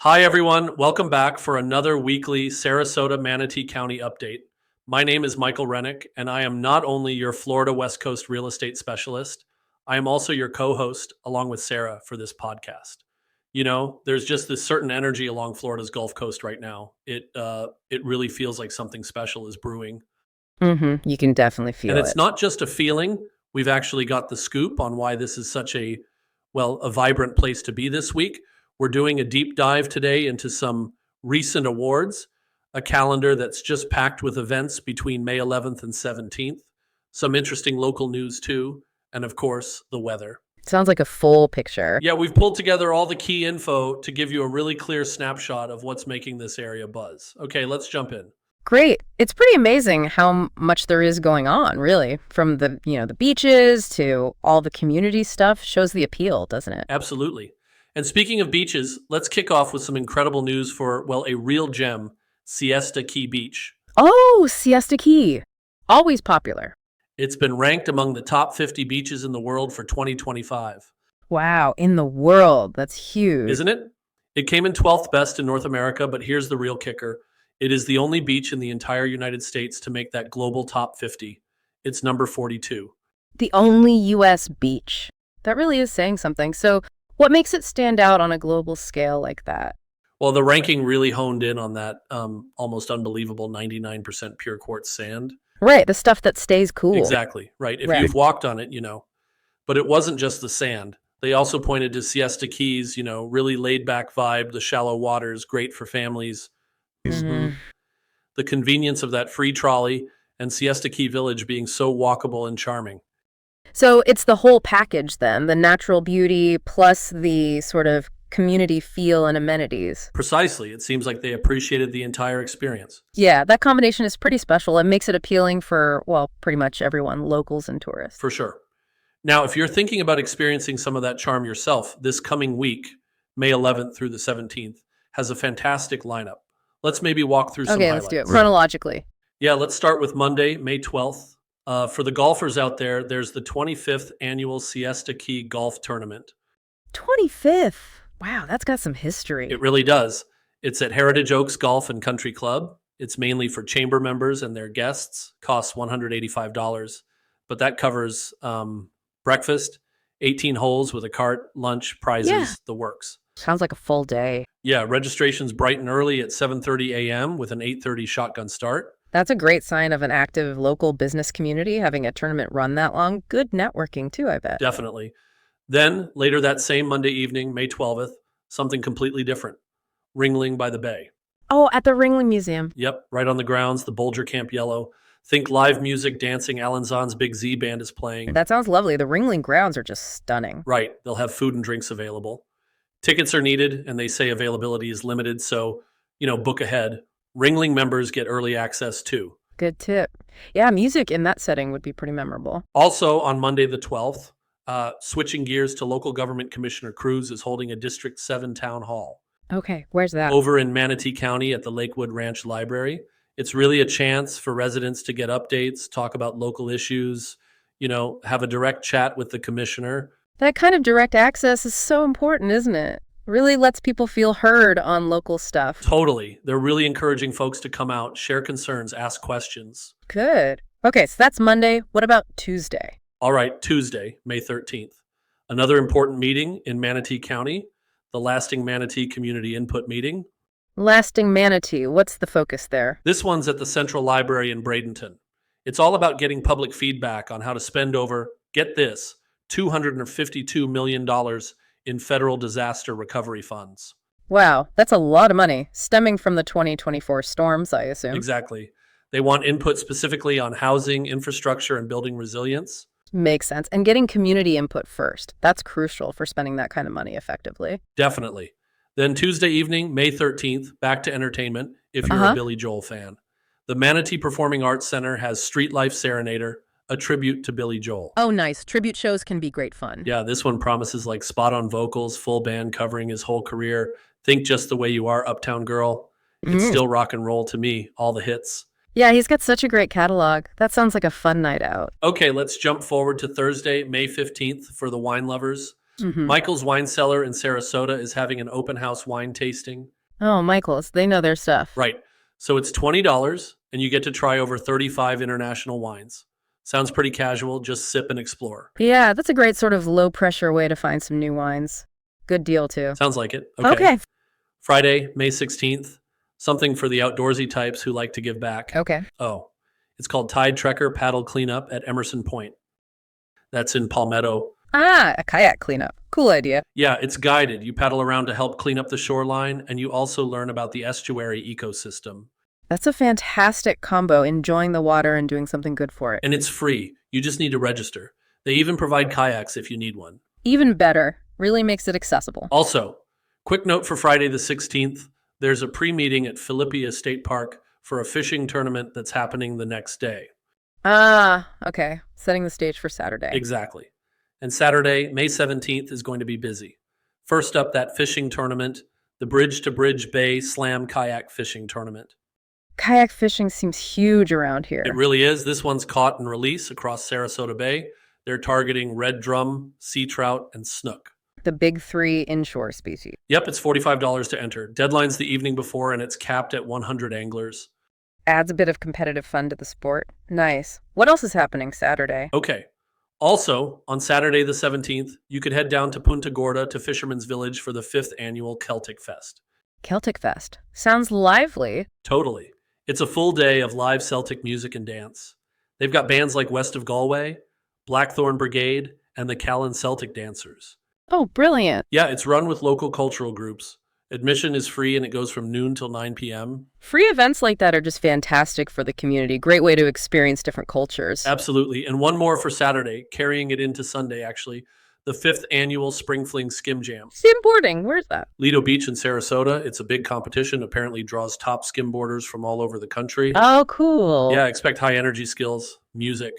Hi, everyone. Welcome back for another weekly Sarasota Manatee County update. My name is Michael Renick, and I am not only your Florida West Coast real estate specialist, I am also your co host, along with Sarah, for this podcast. You know, there's just this certain energy along Florida's Gulf Coast right now. It really feels like something special is brewing. You can definitely And feel it's it. not just a feeling. We've actually got the scoop on why this is such a vibrant place to be this week. We're doing a deep dive today into some recent awards, a calendar that's just packed with events between May 11th and 17th, some interesting local news too, and of course, the weather. Sounds like a full picture. Yeah, we've pulled together all the key info to give you a really clear snapshot of what's making this area buzz. Okay, let's jump in. Great. It's pretty amazing how much there is going on, really. From the beaches to all the community stuff shows the appeal, doesn't it? Absolutely. And speaking of beaches, let's kick off with some incredible news for, well, a real gem, Siesta Key Beach. Oh, Siesta Key. Always popular. It's been ranked among the top 50 beaches in the world for 2025. Wow, in the world. That's huge. Isn't it? It came in 12th best in North America, but here's the real kicker. It is the only beach in the entire United States to make that global top 50. It's number 42. The only U.S. beach. That really is saying something. So what makes it stand out on a global scale like that? Well, the ranking really honed in on that almost unbelievable 99% pure quartz sand. Right, the stuff that stays cool. Exactly, right. If Right. you've walked on it, you know. But it wasn't just the sand. They also pointed to Siesta Keys, really laid back vibe, the shallow waters, great for families. Mhm. The convenience of that free trolley and Siesta Key Village being so walkable and charming. So it's the whole package then, the natural beauty plus the sort of community feel and amenities. Precisely. It seems like they appreciated the entire experience. Yeah, that combination is pretty special and makes it appealing for, well, pretty much everyone, locals and tourists. For sure. Now, if you're thinking about experiencing some of that charm yourself, this coming week, May 11th through the 17th, has a fantastic lineup. Let's maybe walk through some Okay, highlights. let's do it chronologically. Yeah, let's start with Monday, May 12th. For the golfers out there, there's the 25th annual Siesta Key Golf Tournament. 25th. Wow, that's got some history. It really does. It's at Heritage Oaks Golf and Country Club. It's mainly for chamber members and their guests. Costs $185, but that covers breakfast, 18 holes with a cart, lunch, prizes, Yeah. the works. Sounds like a full day. Yeah, registration's bright and early at 7:30 a.m. with an 8:30 shotgun start. That's a great sign of an active local business community, having a tournament run that long. Good networking too, I bet. Definitely. Then, later that same Monday evening, May 12th, something completely different. Ringling by the Bay. Oh, at the Ringling Museum. Yep, right on the grounds, the Bolger Camp Yellow. Think live music, dancing. Alan Zahn's Big Z Band is playing. That sounds lovely. The Ringling grounds are just stunning. Right, they'll have food and drinks available. Tickets are needed, and they say availability is limited, so, book ahead. Ringling members get early access too. Good tip. Yeah, music in that setting would be pretty memorable. Also, on Monday the 12th, switching gears to local government Commissioner Cruz is holding a District 7 town hall Okay, where's that? over in Manatee County at the Lakewood Ranch Library. It's really a chance for residents to get updates, talk about local issues, have a direct chat with the commissioner. That kind of direct access is so important, isn't it? Really lets people feel heard on local stuff. Totally. They're really encouraging folks to come out, share concerns, ask questions. Good. Okay, so that's Monday. What about Tuesday? All right, Tuesday, May 13th. Another important meeting in Manatee County, the Lasting Manatee Community Input Meeting. Lasting Manatee. What's the focus there? This one's at the Central Library in Bradenton. It's all about getting public feedback on how to spend over, get this, $252 million in federal disaster recovery funds. Wow, that's a lot of money, stemming from the 2024 storms, I assume. Exactly. They want input specifically on housing, infrastructure, and building resilience. Makes sense. And getting community input first. That's crucial for spending that kind of money effectively. Definitely. Then Tuesday evening, May 13th, back to entertainment if you're a Billy Joel fan. The Manatee Performing Arts Center has Street Life Serenader, a tribute to Billy Joel. Oh, nice. Tribute shows can be great fun. Yeah, this one promises like spot on vocals, full band covering his whole career. Think Just the Way You Are, Uptown Girl. It's still rock and roll to me, all the hits. Yeah, he's got such a great catalog. That sounds like a fun night out. Okay, let's jump forward to Thursday, May 15th for the wine lovers. Michael's Wine Cellar in Sarasota is having an open house wine tasting. Oh, Michaels, they know their stuff. Right. So it's $20 and you get to try over 35 international wines. Sounds pretty casual, just sip and explore. Yeah, that's a great sort of low pressure way to find some new wines. Good deal, too. Sounds like it. Okay. Friday, May 16th, something for the outdoorsy types who like to give back. Okay. Oh, it's called Tide Trekker Paddle Cleanup at Emerson Point. That's in Palmetto. Ah, a kayak cleanup. Cool idea. Yeah, it's guided. You paddle around to help clean up the shoreline, and you also learn about the estuary ecosystem. That's a fantastic combo, enjoying the water and doing something good for it. And it's free. You just need to register. They even provide kayaks if you need one. Even better. Really makes it accessible. Also, quick note for Friday the 16th, there's a pre-meeting at Philippia State Park for a fishing tournament that's happening the next day. Ah, okay. Setting the stage for Saturday. Exactly. And Saturday, May 17th, is going to be busy. First up, that fishing tournament, the Bridge to Bridge Bay Slam Kayak Fishing Tournament. Kayak fishing seems huge around here. It really is. This one's caught and release across Sarasota Bay. They're targeting red drum, sea trout, and snook. The big three inshore species. Yep, it's $45 to enter. Deadline's the evening before, and it's capped at 100 anglers. Adds a bit of competitive fun to the sport. Nice. What else is happening Saturday? Okay. Also, on Saturday the 17th, you could head down to Punta Gorda to Fisherman's Village for the 5th annual Celtic Fest. Celtic Fest. Sounds lively. Totally. It's a full day of live Celtic music and dance. They've got bands like West of Galway, Blackthorn Brigade, and the Callan Celtic Dancers. Oh, brilliant. Yeah, it's run with local cultural groups. Admission is free and it goes from noon till 9 p.m. Free events like that are just fantastic for the community. Great way to experience different cultures. Absolutely. And one more for Saturday, carrying it into Sunday, actually. The 5th annual Spring Fling Skim Jam. Skimboarding, where's that? Lido Beach in Sarasota. It's a big competition. Apparently draws top skimboarders from all over the country. Oh, cool. Yeah, expect high energy skills, music.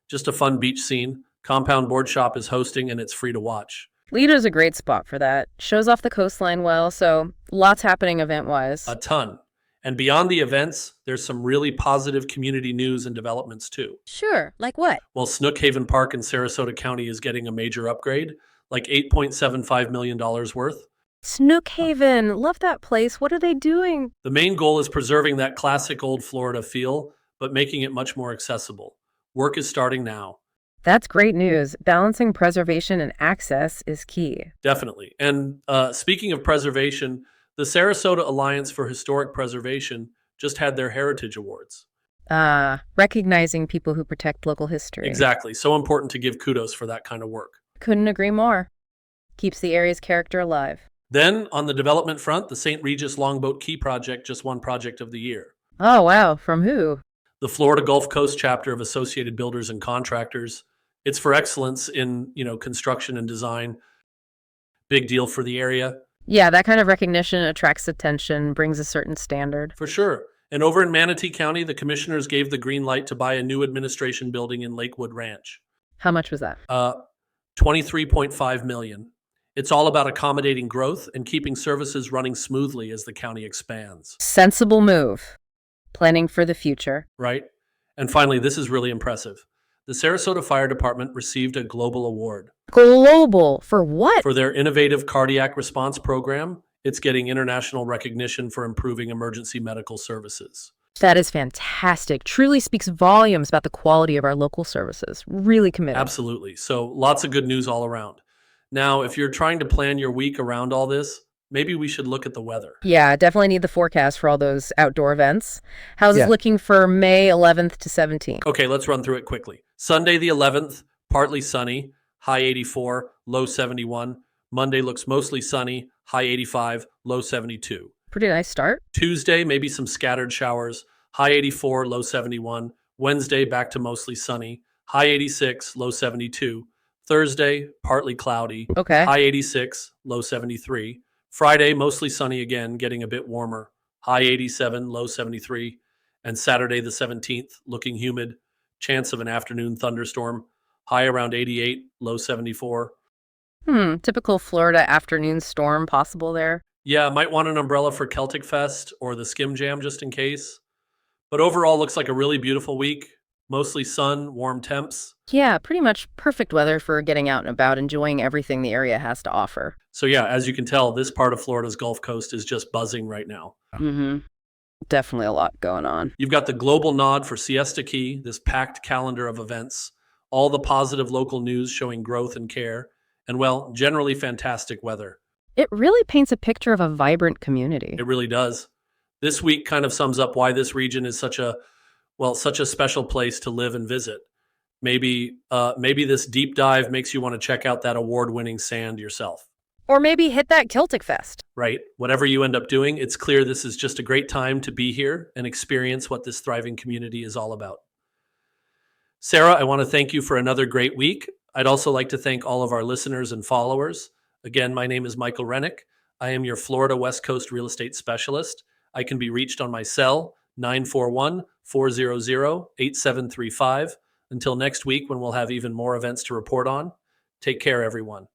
Just a fun beach scene. Compound Board Shop is hosting and it's free to watch. Lido's a great spot for that. Shows off the coastline well, so lots happening event-wise. A ton. And beyond the events, there's some really positive community news and developments too. Sure, like what? Well, Snook Haven Park in Sarasota County is getting a major upgrade, like $8.75 million worth. Snook Haven, love that place. What are they doing? The main goal is preserving that classic old Florida feel, but making it much more accessible. Work is starting now. That's great news. Balancing preservation and access is key. Definitely. And speaking of preservation, the Sarasota Alliance for Historic Preservation just had their Heritage Awards. Recognizing people who protect local history. Exactly. So important to give kudos for that kind of work. Couldn't agree more. Keeps the area's character alive. Then, on the development front, the St. Regis Longboat Key Project just won Project of the Year. Oh, wow. From who? The Florida Gulf Coast chapter of Associated Builders and Contractors. It's for excellence in, construction and design. Big deal for the area. Yeah, that kind of recognition attracts attention, brings a certain standard. For sure. And over in Manatee County, the commissioners gave the green light to buy a new administration building in Lakewood Ranch. How much was that? $23.5 million. It's all about accommodating growth and keeping services running smoothly as the county expands. Sensible move. Planning for the future. Right? And finally, this is really impressive. The Sarasota Fire Department received a global award. Global? For what? For their innovative cardiac response program. It's getting international recognition for improving emergency medical services. That is fantastic. Truly speaks volumes about the quality of our local services. Really committed. Absolutely. So lots of good news all around. Now, if you're trying to plan your week around all this, maybe we should look at the weather. Yeah, definitely need the forecast for all those outdoor events. How's it looking for May 11th to 17th? Okay, let's run through it quickly. Sunday the 11th, partly sunny, high 84, low 71. Monday looks mostly sunny, high 85, low 72. Pretty nice start. Tuesday, maybe some scattered showers, high 84, low 71. Wednesday, back to mostly sunny, high 86, low 72. Thursday, partly cloudy, Okay. high 86, low 73. Friday, mostly sunny again, getting a bit warmer, high 87, low 73. And Saturday the 17th, looking humid, chance of an afternoon thunderstorm, high around 88, low 74. Typical Florida afternoon storm possible there. Yeah, might want an umbrella for Celtic Fest or the Skim Jam just in case. But overall, looks like a really beautiful week. Mostly sun, warm temps. Yeah, pretty much perfect weather for getting out and about, enjoying everything the area has to offer. So yeah, as you can tell, this part of Florida's Gulf Coast is just buzzing right now. Mm-hmm. Definitely a lot going on. You've got the global nod for Siesta Key, this packed calendar of events, all the positive local news showing growth and care, and well, generally fantastic weather. It really paints a picture of a vibrant community. It really does. This week kind of sums up why this region is such a special place to live and visit. Maybe this deep dive makes you want to check out that award-winning sand yourself. Or maybe hit that Celtic Fest. Right? Whatever you end up doing, it's clear this is just a great time to be here and experience what this thriving community is all about. Sarah, I want to thank you for another great week. I'd also like to thank all of our listeners and followers. Again, my name is Michael Renick. I am your Florida West Coast real estate specialist. I can be reached on my cell, 941-400-8735. Until next week, when we'll have even more events to report on, take care, everyone.